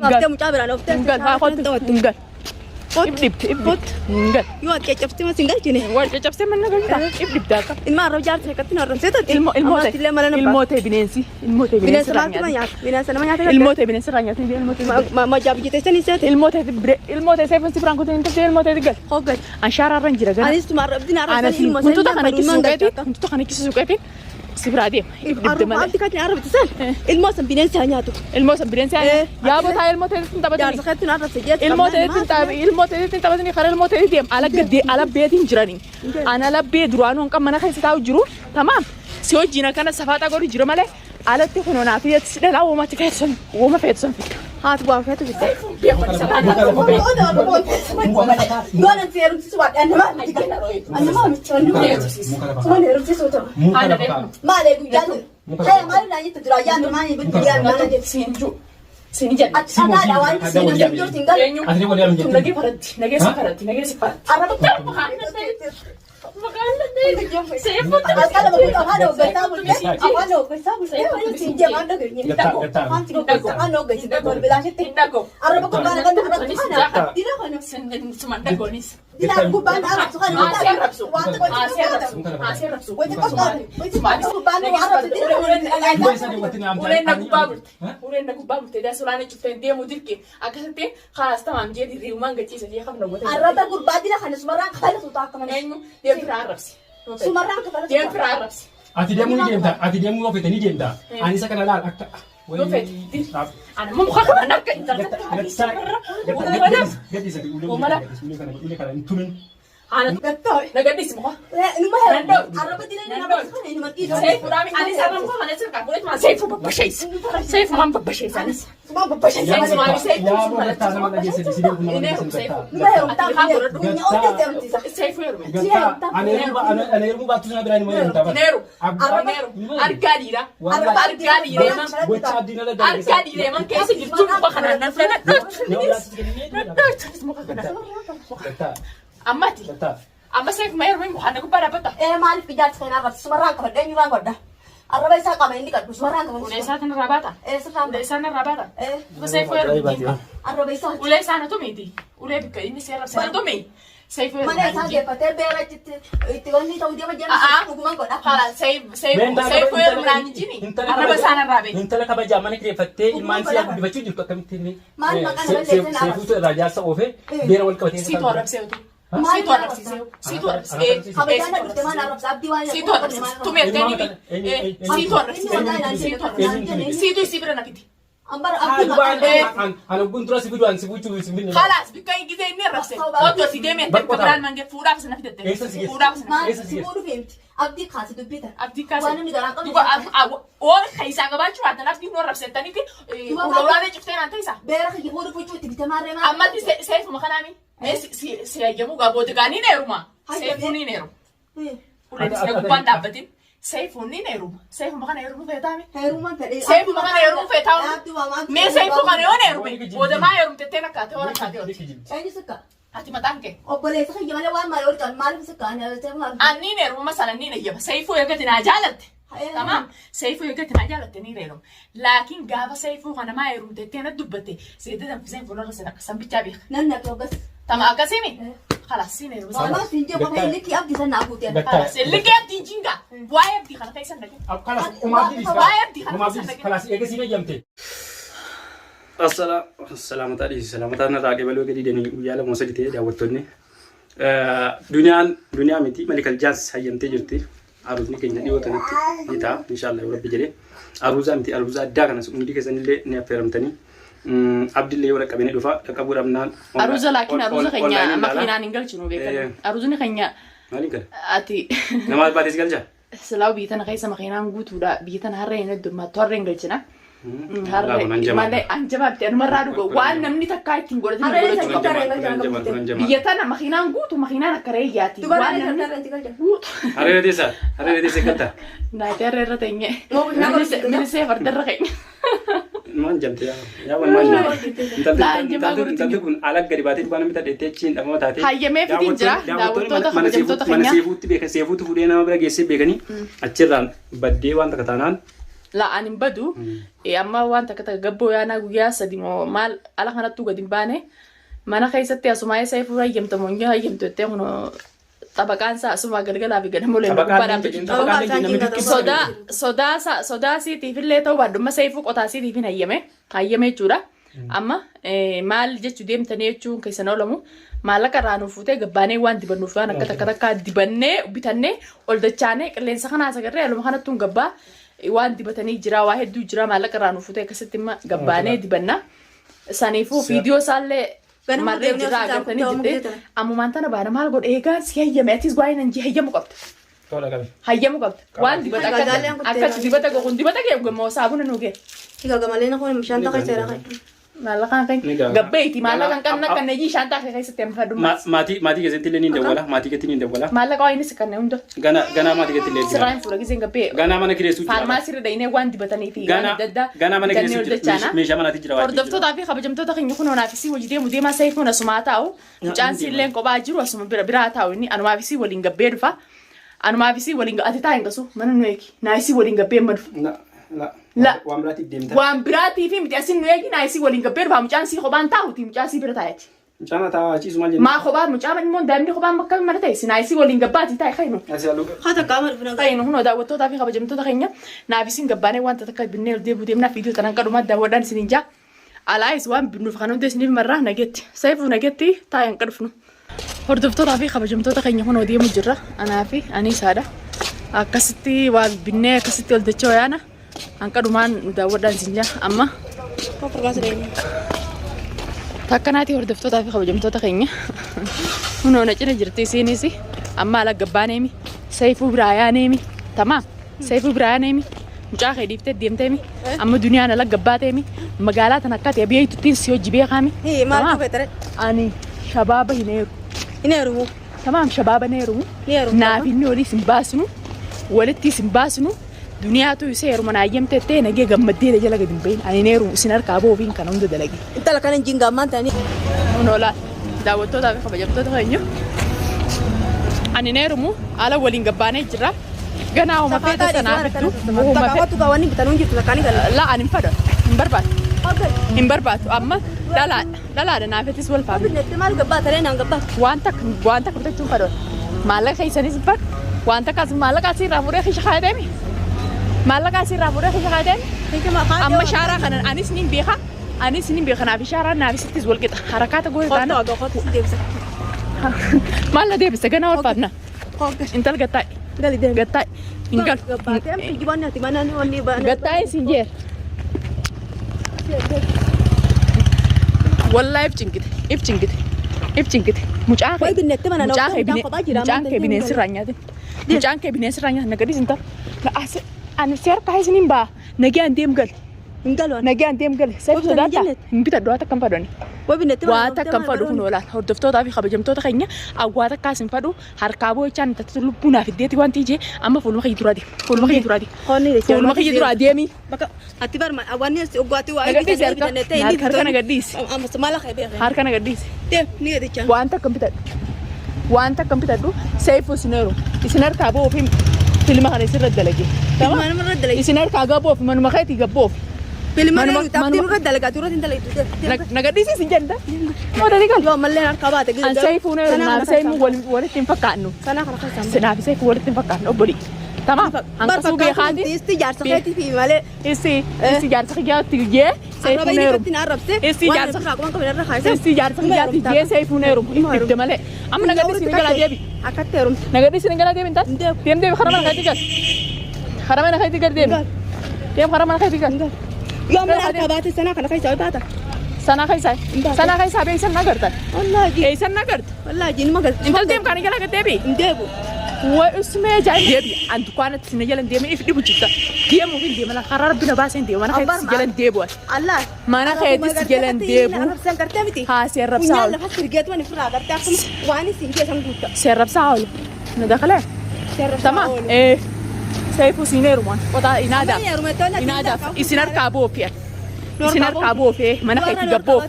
أفتح مجابر أنا أفتح قال ها خد قال ابدت قال يوات كيف ما سنقل جنيه وجه جبت من نقول ابدت داك إن ما رجعت هكذا نرنسيت الموت بننسي الموت بننسى ما يعرف بننسى ما يعرف الموت بننسي رانيا الموت ما جاب جيت سني سات الموت سيف سيفران كنت انت الموت قال قال انشار الرنجره قال أنا استمر بدنا انا كنت تخنك سوقتي كنت تخنك سوقتي سفر عادي أنت كاتني عربي تسال الموسم بننسى هنياتو الموسم بننسي يا بوتا الموت انت جالس بدني خدت نعرف سجيت الموت انت بدني خير الموت ديم على قد على بيت جراني انا لا بيت روانو كم انا خيس تاو جرو تمام سيو جينا كان سفاتا غوري جرو ماله على تكونوا نافيه تسدلا وما تكيسن وما فيتسن هات بوام فاتو جدا أنا سيرم تسوات أنا ما متشون ما نيرم تسوات ما عليه بيجان هاي ما لنا يتدرى يان ما يبدي يان ما له سيني جد أنا لا وان سيني سينجور تنقل نجي فرد نجي سفرت نجي سفرت أنا بقول أنا بقول أنا بقول أنا بقول سينجي ما له غير أنا بقول بلاش Indako. أنا بقول أنا قد أنا دينا خانو Semanda gonis. دينا بقول أنا أعرف خانو Asia rapsu. وأنت قلت Asia rapsu. وأنت قلت أنا أعرف دينا Urenda kubabut. Urenda kubabut. Dah sulane ciptain dia mudirki. Akasate khalas tamam dia di rumah gaji saja kan nak buat. أنا بقول بعدين خانو سمران خالص وطاقة من Enyu dia firarapsi. سمران كفلا Dia firarapsi. Ati dia muni game ta, ati dia mu ofete ni game ta. Ani sa kana la akta. Ana mau muka kemana ke internet? Gadi sa ule kana turun. Ana قطع nagadis mo. المهم أنا بدي لنا بس خليني ما تيجي Safe rami ani sarang ko ana sarka kulit ma safe babashais. Safe man babashais anis. ما ببشر Ya mo ta na mga gese di sige kuno Ini mga safe. sa. المهم تعال الدنيا أوكي تمتي صح Safe yurme. Gata ana irmu ba tuna bra ni mo yenta ba. Neru. Neru. Argadira. Argadira man. Gocha dina la da. Argadira man kaysa girtu ba kana na fena. Gata. Amati. Gata. Amma safe ma yurme mo hanagu para bata. إيه ما أعرف بجات خلينا بس سمران كفلا دنيا ما قدر الربع ساعة كمان اللي كده سمران كمان Ulesa tan rabata. إيه سمران Ulesa na rabata. إيه Ba safe yurme. الربع ساعة Ulesa na tumidi. Ule bika ini sera sana tumi. Safe ما yurme. نحتاج فتاة بيرة تغني تودي ما جالس حكومة قدر Khala safe yurme nani jini. Araba sana rabe. Intala ka ba jamane kre fatte iman siya gudi bachu jirto kamitini. ما المكان اللي زين Sefu tu raja sa ofe. Bera wal kabate. Situ arab seutu. ما Situ arab seutu. Situ arab seutu. خبرنا دكتور ما نعرف سبدي وانا Situ arab seutu. Tumi ateni bi. Situ arab seutu. Situ sibra nakiti. أمبر Ano guntura sibidu an sibuchu simbini. Khalas bika ingize ni rabse. Oto sideme ente kabran mange fuda basna fitete. Fuda basna. ما سمورو فهمت أبدي خاصة دبيتها Abdi kas. وانا نقرأ قبل Duga or khaisa ga bachu ata nafti no rabse tani ti. Ulawade chufte na taisa. بيرة خي يقولوا فيجو تبتمارة ما Amma ti safe makanami. Si ayyamu ga bote gani neruma. Safe ni nerum. Ule disne kuban dabatin. Safe ni nerum. Safe makana nerum fetami. هيرومان فريق Safe makana nerum fetami. Me safe makana nerum. Bote ma nerum tetena kate ora kate ora. أين سكا Ati matanke. أقبل سكا يملا وان ما يقول كان مالك سكا أنا تمام Anni nerum masala ni neyya. Safe yagati na jalatte. تمام سيفو يقتل عجلة تنيرهم لكن جابا سيفو أنا ما يروم تتينا دبتي سيدنا في زين فلان رسنا قسم بتجابي ننك لو بس تمام أكاسيمي خلاص سيني بس ما سنجي ما هي لك أبدي سنة أبو تيان خلاص اللي جاب دي جينجا وايب دي خلاص تيسن لك Kalas umabdi وايب دي umabdi خلاص kalas ege sine jamte. Assalamu alaikum na rage balo gadi deni yala mo sagite da wattone. Duniya miti malikal jazz hayyamte jirti. Aruzni kenya di watanati ita inshallah rabbi jere. Aruza miti aruza daga nas umdi kesanille ne aferamtani. Abdille wala kabene dufa takabur amnan. أروزة لكن أروزة خنيا ما خلينا نقول شنو بيكلم أروزة خنيا Malikal. أتي Nama badis galja. سلاو بيتنا خيسة ما خلينا نقول ولا بيتنا هرين الدم ما تورين قلتنا Anjama. مالي أنجما بتأنا مرة أروجو وأنا مني تكاي تنقول بيتنا ما خلينا نقول وما خلينا نكرياتي تبغى أنا كنا أنت كذا Harere desa kata. نايتر رتيني من سفر درخين Man jamte ya. Ya wan man. Intal kun alag gari batit bana mita de techin damo tate. هيا ما في تنجرا داوتو mana sefutu beka sefutu fudena mabra gese begani achirran badde wan takatanan La ani badu amma waan takka gabboo yaana guyyaa sadi moo maal ala kanattu gadi baane mana keessatti asuma isa fuura hayyamta moo nyaa hayyamtu jettee kun tabaqaan isaa asuma galgalaa fi ganama lee sodaa siitiif illee ta'uu baadhumma seefuu qotaa siitiif hin hayyame jechuudha. Amma maal jechuu deemtanii jechuun keessan oolamu maallaqa irraa nuuf fuutee gabbaanee waan dibannuuf waan akka takka dibannee bitannee ol dachaanee qilleensa kanaa sagarree aluma kanattuun gabbaa waan dibatanii jira waa hedduu jira maallaqa irraa nuuf fuutee akkasitti imma gabbaanee dibanna saniifuu viidiyoo isaallee marree jira agartanii jettee ammumaan tana baana maal godhe eegaa si hayyame atis waa'ee nan jee hayyamu qabda. Hayyamu qabda waan dibata akka dibata gochuun dibata kee gammoo saabuna nuugee. Gagamallee na kun bishaan takka seera kan. Maallaqaan kan gabbeeti maallaqaan kan akka neji shanta keessatti amma fadhu maatii keessatti illee ni dawwala maatii keessatti ni dawwala maallaqa waa inni sikkanne hunda gana maatii keessatti illee sirraan fuula giseen gabbee gana mana kireessu faarmaasii irra dhaynee waan dibatanii fi gana mana kireessu meeshaa manaatii jira hordoftootaa fi kabajamtoota keenya kun onaafisii hojii deemu deemaa seefuun asumaa taa'u mucaansi illee kophaa jiru asuma biraa taa'u inni anumaafisii waliin gabbee dhufa anumaafisii waliin ati taa'in gasu mana nu eegi naayisii waliin gabbee ma dhufu La waan biraatii fi miti asin nu eegi naayisii waliin gabbee dhufa mucaansii kophaan taa'uti mucaansii bira taa'eeti. Mucaana taa'aa ciisu maal jenna? Maa kophaan mucaama immoo daa'imni kophaan bakka mana ta'e naayisii waliin gabbaati taa'e kayinu. Haata qaama dhufna. Kayinu kunoo daawwattootaa fi kabajamtoota keenya naafisiin gabbaanee wanta takka binnee ol deebi'uu deemnaa fiidiyoo tanaan kadhumaa daawwadhaan isiniin jaa. Alaayis waan binnuuf kan hundi isiniif marraa nageetti seefuu nageetti taa'een kadhufnu. Hordoftootaa fi kabajamtoota keenya kunoo deemu jirra anaa fi aniisaadha. Akkasitti waan binnee akkasitti ol dachoo yaana. Angka dumaan daawwadhaan isin jaa amma takkanaati hordoftootaa fi kabajamtoota keenya kunoo na cina jirti isiinis amma ala gabbaaneemi seefuu biraa yaaneemi tamaa seefuu biraa yaaneemi mucaa kee dhiiftee deemteemi amma duniyaan ala gabbaateemi magaalaa tan akka ta'e biyya si hojii beekaami ani shabaaba hineeru tamaam shabaaba neeru naaf inni oliis hin baasnu walittiis hin baasnu Dunia tu saya rumah ayam tete nage gammadde jala gadin bain ani neeru sinar kabo bin kan hunda dalagi inta la kanan jinga man tani nola daawwato da kabajamto da kanyo ani neeru mu ala walin gabbane jira gana o mafeta sana bitu o mafeta ka wani bitanun jitu kani gal la ani fada imbarbat amma dala da nafetis wal fa nette mal gabba tare nan gabba wanta kabta tu fada malaka kaisani sifat wanta kas malaka sirra fure khish khademi Malaga sih rapuh dah kerja amma syara kan anis nih biha nabi syara nabi sitis wal kita harakat gue kan malah dia bisa kena orang padna intel gatai ingkar gatai sinjer wallahi ipcingkit mucah binen siranya nagadi sinta Anu siapa kahis nimba, nagi andem gal, saya sudah datang, kita doa tak kampa doni. Wah tak kampa doh nulah, hordoftootaa tapi kabajamtoota keenya awwaata kaasin fadhu harkaaboo jechaan tatti lubbuunaaf iddeeti waan tiije amma fuuluma kiyya duraa deemi. Ati barma awwaanni oggaati waa harkana gadhiisi. Harkana gadhiisi. Ni gadicha. Waan takka bitadhu seefu isin harkaaboo fi filma kana isin raddalage. Isin harkaaboo fi manuma keetii gabboof. Nagadisi sinjanda. Oh dari kan. Yo malle arkabate gitu. Ansai fune ansai mu walitti fakkaannu. Sana kana kan. Sinaaf sai walitti fakkaannu oboli. Tamam. Anka suubi khadi. Isti jaarsa keetii fi male. Isti jaarsa khiyaati je. Sai fune. Isti jaarsa khiyaati je sai fune rum. Ibde male. Am nagadisi ngala debi. Akatterum. Nagadisi ngala debi entas. Dem kharaman khati gas. Kharaman khati gar debi. Dem kharaman khati gas. Yo mana arkabate sana kana kai bata. Sana kaisa be isan nagarta. Wallahi. Isan nagart. Wallahi jin magal. Intal dem kan gala debi. Debu. Wa usme jay debi. Antu kana tisna jalan dem if dibu citta. Demu fil dem la qarar bina basen dem mana kaytis jalan debu. Allah. Mana kaytis jalan debu. San kartamiti. Ha serrab saul. Yalla fasir get wani fura garta kum wani sinje san gutta. Serrab saul. Nadakhala. Serrab. Tamam. Saifu sineru man. Wata inada. Inada. Isinar kabo pia. isin harkaa boofee mana keetti gabboof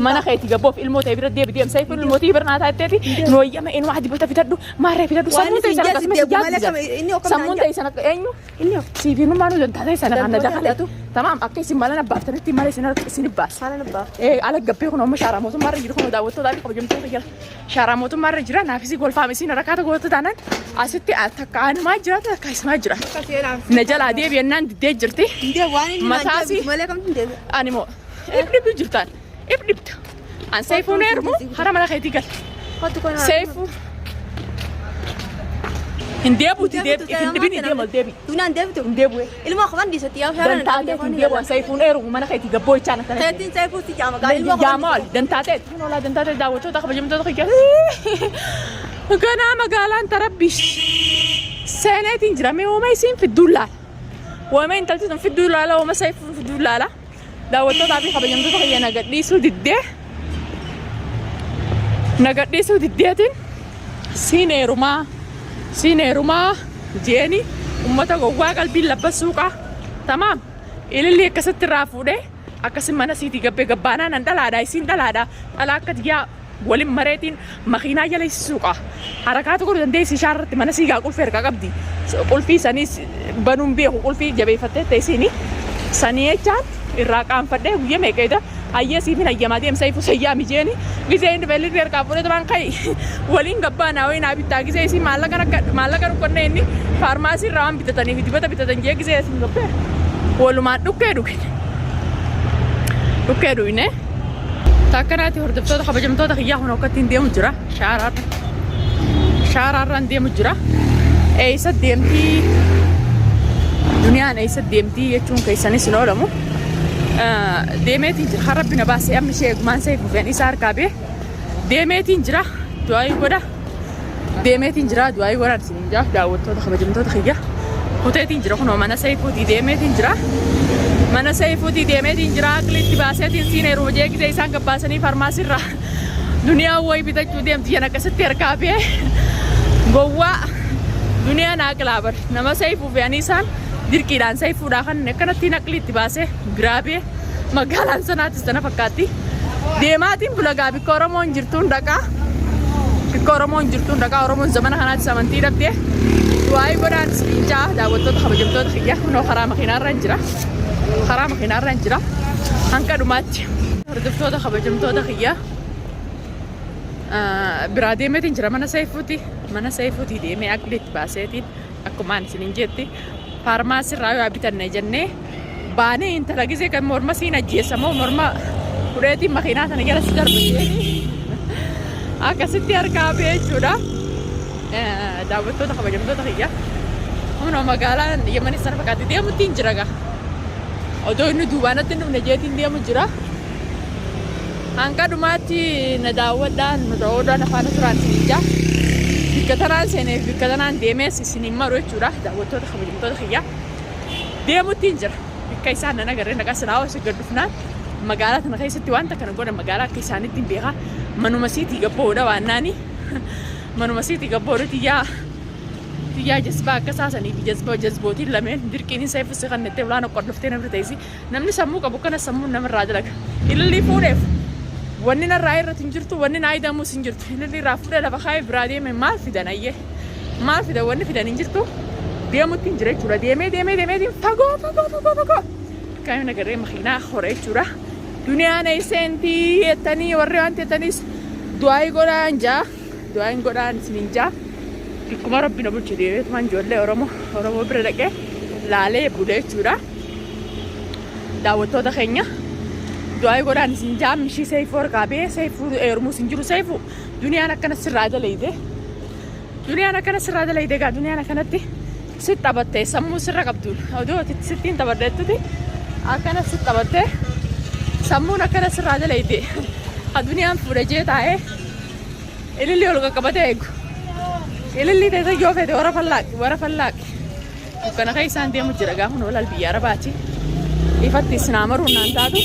mana keetti gabboof ilmoota bira deebi'eem sayfuun ilmootii bira naa taatteeti nooyyama eenyu waa dibata fitadhu maarree fitadhu sammuun ta'e sana akkasumas jaajjisan sammuun ta'e sana eenyu siifiinuu maanuu dantaa sana kan dabalatu tamaam akka isin mala nabaaftanitti mala isin baas ala gabbee kun amma shaaraa mootummaarra jiru kun daawwattootaa fi kabajamtoota jira shaaraa mootummaarra jira naafisi golfaam isin rakkaata gootu taanaan asitti takka aanumaa jira takka isimaa jira na jalaa deebi'ennaan diddee jirti mataasi animo ibdibdu jirtaan ibdibdu an sayfuun eermu hara mana keetii gal sayfu hindeebuuti hindibini deemal deebi Dunaan deebitu. hindeebu'e Ilmoo qaban dhiisatti yaa shaaraa dantaatee hindeebu an sayfuun eermu mana keetii gabboo ichaan akkana Teettiin sayfuutti jaama gaa ilmoo qaban. jaamaal dantaatee noolaa dantaatee daawwattoota kabajamtoota kiyya ganaa magaalaan tarabbish seeneetiin jira mee uuma isiin fidduullaala waama intalti sun fidduullaala waama sayfuun fidduullaala daawwattootaa fi kabajamtoota kiyya nagadhiisuu diddeetiin siineerumaa jeeni ummata gowwaa qalbiin labbasuuqa tamaam ililli akkasitti irraa fuudhee akkasin mana siitii gabbee gabbaanaa nan dhalaadha isiin dhalaadha dhalaa akka diyaa waliin mareetiin makiinaa jala suuqa harakaatu godhu dandeessi shaarratti mana siigaa qulfii erga qabdi qulfii saniis banuun beeku qulfii jabeeffattee teessini sanii jechaan irraa qaanfadhee guyya meeqeeta hayyee siifin hayyamaa deemsa ifu sayyaa mijeeni gisee inni beelli ergaa fuudhee tamaan kai waliin gabbaanaa wayinaa bittaa gisee isii maallaqa dhukkannee inni faarmaasii irraa waan bitataniif dibata bitatan jee gisee isin gabbee walumaan dhukkee dhugine takkanaati hordoftoota kabajamtoota kiyyaa kun akkattiin deemu jira shaaraarraan deemu jira eessa deemtii duniyaan eessa deemtii jechuun keessanis hin oolamu deemeetiin jira kan rabbi na baasee amma ishee eegumaan isa eeguufeen isa harkaa bee deemeetiin jira du'aayii godha deemeetiin jira du'aayii godhaan isin jira daawwattoota kabajamtoota kiyya kuteetiin jira kunoo mana sayfuutii deemeetiin jira mana sayfuutii deemeetiin jira aqliitti baaseetiin siineeru jeegisee isaan gabbaasanii farmaasirraa duniyaa wayii bitachuu deemti yan akkasitti harkaa bee gowwaa duniyaa naaqilaa bar nama sayfuu fe'anii isaan dirqiidhaan sayfuudhaa kan akkanatti aqliitti baasee biraabee magaalaan sanaattis tana fakkaatti deemaatiin bulagaa bikka Oromoon jirtuun dhaqaa Oromoon zamana kanaattis amantii dhabdee du'aayii godhaan isiniinjaa daawwattoota kabajamtoota kiyya kunoo karaa makiinaarraan jira hanqa dhumaatti hordoftoota kabajamtoota kiyya biraa deemeetiin jira mana sayfuutii deemee aqliitti baaseetiin akkumaan isiniin jetti faarmaasirraa yoo bitanne jennee baanee intala gisee kan morma siin ajjeessamoo morma fudheetiin makiinaa sana jala si darbateeni akkasitti harkaa bee jechuudha daawwattoota kabajamtoota kiyya humna magaalaan yemanis sana fakkaatti deemuttiin jira gaa odoo inni duubaanatti hin dhufne jeetiin deemu jira hanqa dhumaatti na daawwadhaan afaan turaan isinijaa bikka tanaan seenee bikka tanaan deemees isiniin maru jechuudha daawwattoota kabajamtoota kiyya deemuttiin jira bikka isaan nan agarree naqa sinaa osoo gaddufnaan magaalaa tana keessatti wanta kana godhan magaalaa akka isaanitti hin beekaa manuma siitii gabboodha waannaani manuma siitii gabboodha tiyyaa jazbaa akka saasanii fi jazbootiin lameen dirqiin isa ifuse kan nettee ulaan qodoftee namni ta'isi namni sammuu qabu kana sammuun namarraa dalaga ilillii fuudheef wanni narraa irratti hin jirtu wanni naa idamuus hin jirtu ilillii irraa fuudhee lafa kaayee biraa deeme maal fidan wanni fidan hin jirtu deemutti hin jira jechuudha deemee fagoo kaayuu nagarree makiinaa hore jechuudha duniyaan eesseentii jettanii warri waan teettaniis du'aayii godhaan isiniin jaa akkuma rabbi na bulchu deemeetumaan ijoollee Oromoo bira dhaqee laalee bulee jechuudha daawwattoota keenya du'aayii godhaan isin jaa mishii sayfuu harkaa bee sayfuu eermuus hin jiru sayfuu duniyaan akkana sirraa dalayde gaa duniyaan akkanatti sitti taphattee sammuu sirra qabduun odoo sittiin taphadheettuti akkana sitti taphattee sammuun akkana sirraa dalayde aduniyaan fuudhee jee taa'ee ilillii ol qaqqabatee eegu ilillii teessa yoo fedhe warra fallaaqi dukkana kan isaan deemu jira gaafa noolal biyya arabaati ifatti isin amaruun naan taatu